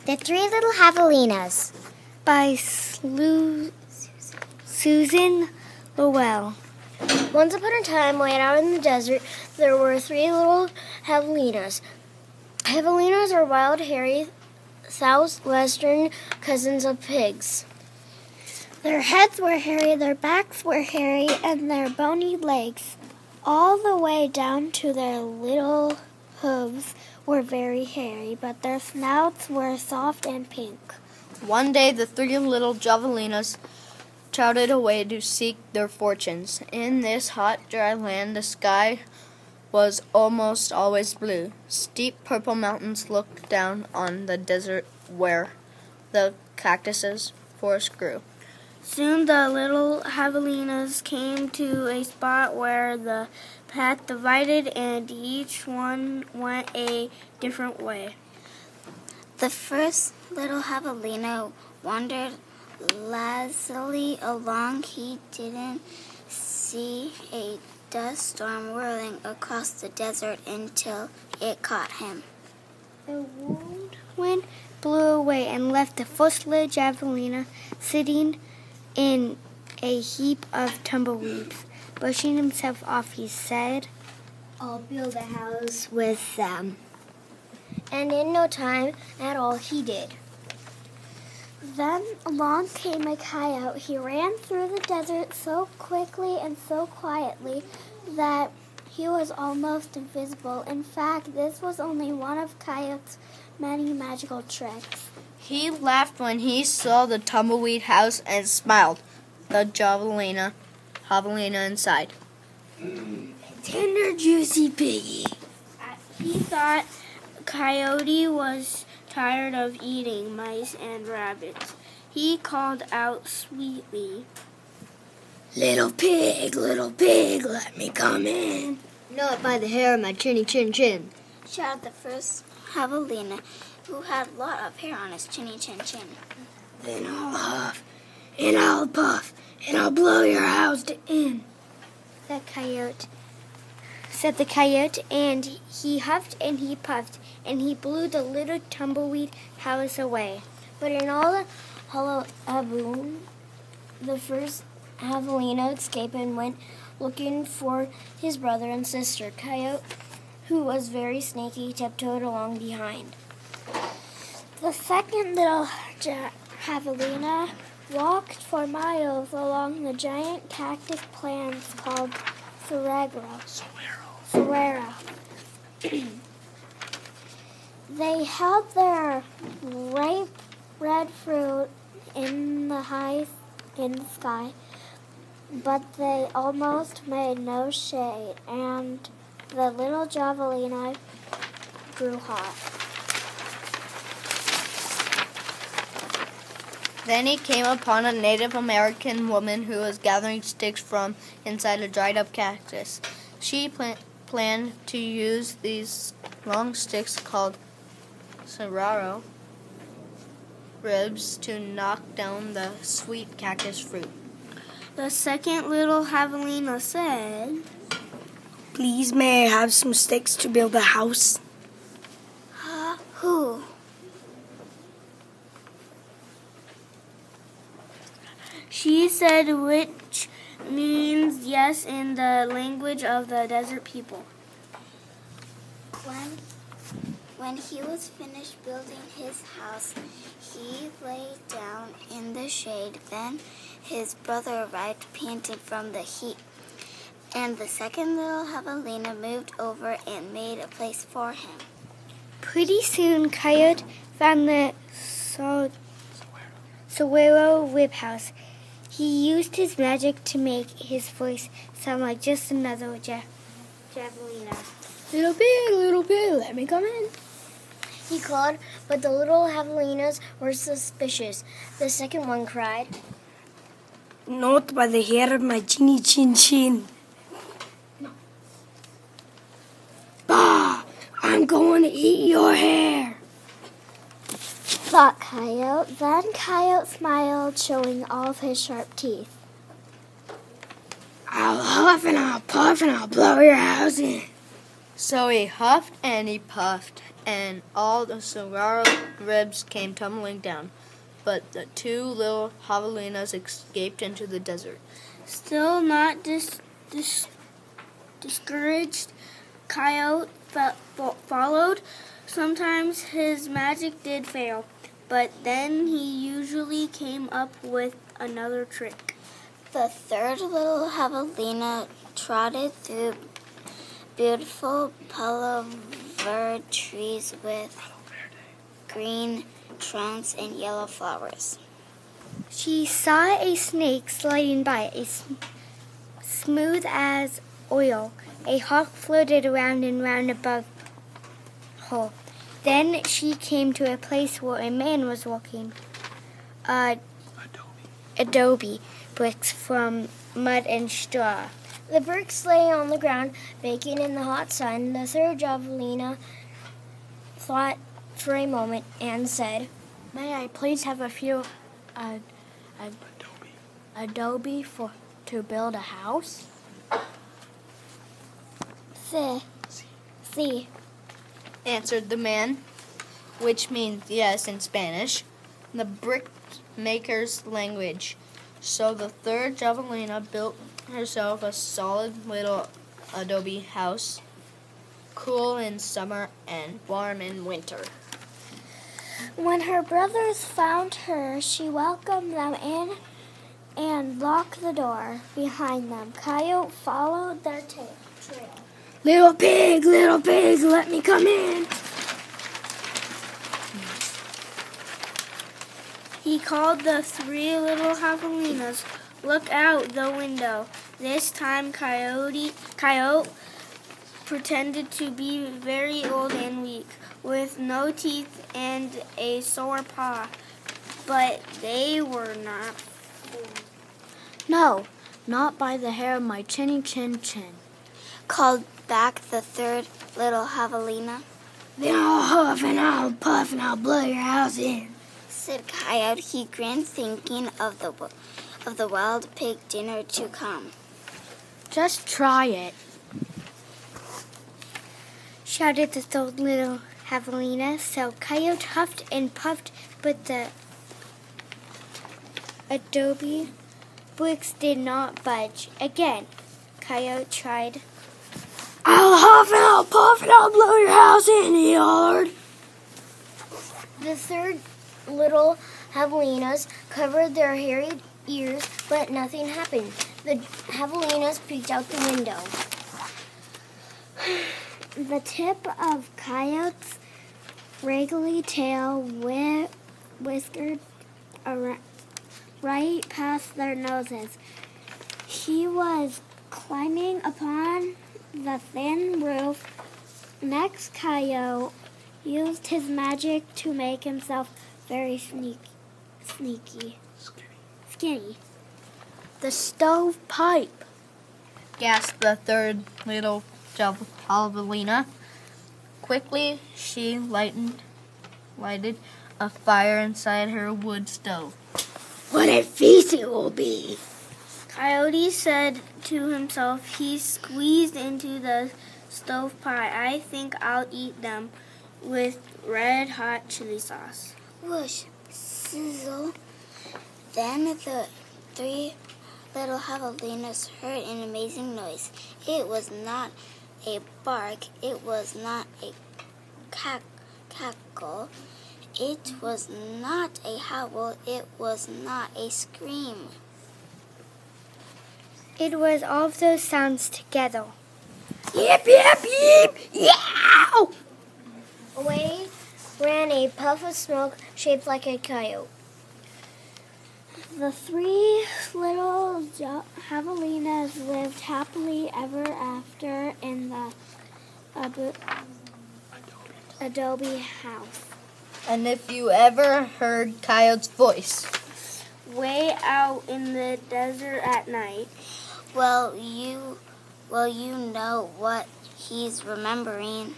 The Three Little Javelinas by Susan Lowell. Once upon a time, way out in the desert, there were three little javelinas. Javelinas are wild, hairy, southwestern cousins of pigs. Their heads were hairy, their backs were hairy, and their bony legs, all the way down to their little hooves, were very hairy, but their snouts were soft and pink. One day the three little javelinas trotted away to seek their fortunes. In this hot, dry land, the sky was almost always blue. Steep purple mountains looked down on the desert where the cactuses forest grew. Soon the little javelinas came to a spot where the path divided and each one went a different way. The first little javelina wandered lazily along. He didn't see a dust storm whirling across the desert until it caught him. The wind blew away and left the first little javelina sitting in a heap of tumbleweeds. Brushing himself off, he said, "I'll build a house with them." And in no time at all, he did. Then along came a coyote. He ran through the desert so quickly and so quietly that he was almost invisible. In fact, this was only one of Coyote's many magical tricks. He laughed when he saw the tumbleweed house and smiled. The javelina inside. Tender, juicy piggy. He thought Coyote was tired of eating mice and rabbits. He called out sweetly, Little pig, let me come in." "Not by the hair of my chinny chin chin," shouted the first javelina, who had a lot of hair on his chinny chin chin. "Then I'll huff, and I'll puff, and I'll blow your house in," said the coyote, and he huffed and he puffed, and he blew the little tumbleweed house away. But in all the hollow the first javelina escaped and went looking for his brother and sister. Coyote, who was very sneaky, tiptoed along behind. The second little javelina walked for miles along the giant cactus plants called saguaro. They held their ripe red fruit in the sky, but they almost made no shade, and the little javelina grew hot. Then he came upon a Native American woman who was gathering sticks from inside a dried-up cactus. She planned to use these long sticks called saguaro ribs to knock down the sweet cactus fruit. The second little javelina said, "Please, may I have some sticks to build a house?" Who? She said, which means yes in the language of the desert people. When he was finished building his house, he lay down in the shade. Then his brother arrived, panting from the heat, and the second little javelina moved over and made a place for him. Pretty soon, Coyote found the saguaro rib house. He used his magic to make his voice sound like just another javelina. Little pig, let me come in," he called, but the little javelinas were suspicious. The second one cried, "Not by the hair of my chinny chin chin." "Bah! I'm going to eat your hair," thought Coyote. Then Coyote smiled, showing all of his sharp teeth. "I'll huff and I'll puff and I'll blow your house in." So he huffed and he puffed, and all the saguaro ribs came tumbling down. But the two little javelinas escaped into the desert. Still not discouraged, Coyote followed. Sometimes his magic did fail, but then he usually came up with another trick. The third little javelina trotted through beautiful palo verde trees with green trunks and yellow flowers. She saw a snake sliding by, smooth as oil. A hawk floated around and round above her. Then she came to a place where a man was walking. Adobe bricks from mud and straw. The bricks lay on the ground, baking in the hot sun. The third javelina thought for a moment and said, "May I please have a few adobe to build a house?" See, answered the man, which means yes in Spanish, the brickmaker's language. So the third javelina built herself a solid little adobe house, cool in summer and warm in winter. when her brothers found her, she welcomed them in and locked the door behind them. Coyote followed their trail. Little pig, let me come in. He called the three little javelinas. Look out the window. This time Coyote pretended to be very old and weak, with no teeth and a sore paw. But they were not fooled. No, not by the hair of my chinny chin chin, Called back the third little javelina. Then I'll huff and I'll puff and I'll blow your house in. Said Coyote. He grinned, thinking of the wild pig dinner to come. Just try it. Shouted the third little javelina. So Coyote huffed and puffed, but the adobe bricks did not budge. Again, Coyote tried. I'll huff and I'll puff and I'll blow your house in, he hollered. The third little javelinas covered their hairy ears, but nothing happened. The javelinas peeked out the window. The tip of Coyote's wriggly tail whiskered right past their noses. He was climbing upon the thin roof. Next, Coyote used his magic to make himself very skinny. The stovepipe, gasped the third little javelina. Quickly, she lighted a fire inside her wood stove. What a feast it will be. Coyote said to himself. He squeezed into the stove pie. I think I'll eat them with red hot chili sauce. Whoosh, sizzle. Then the three little javelinas heard an amazing noise. It was not a bark. It was not a cackle. It was not a howl. It was not a scream. It was all of those sounds together. Yip, yip, yip, yow! Away ran a puff of smoke shaped like a coyote. The three little javelinas lived happily ever after in the adobe house. And if you ever heard Coyote's voice, Way out in the desert at night. Well, you know what he's remembering.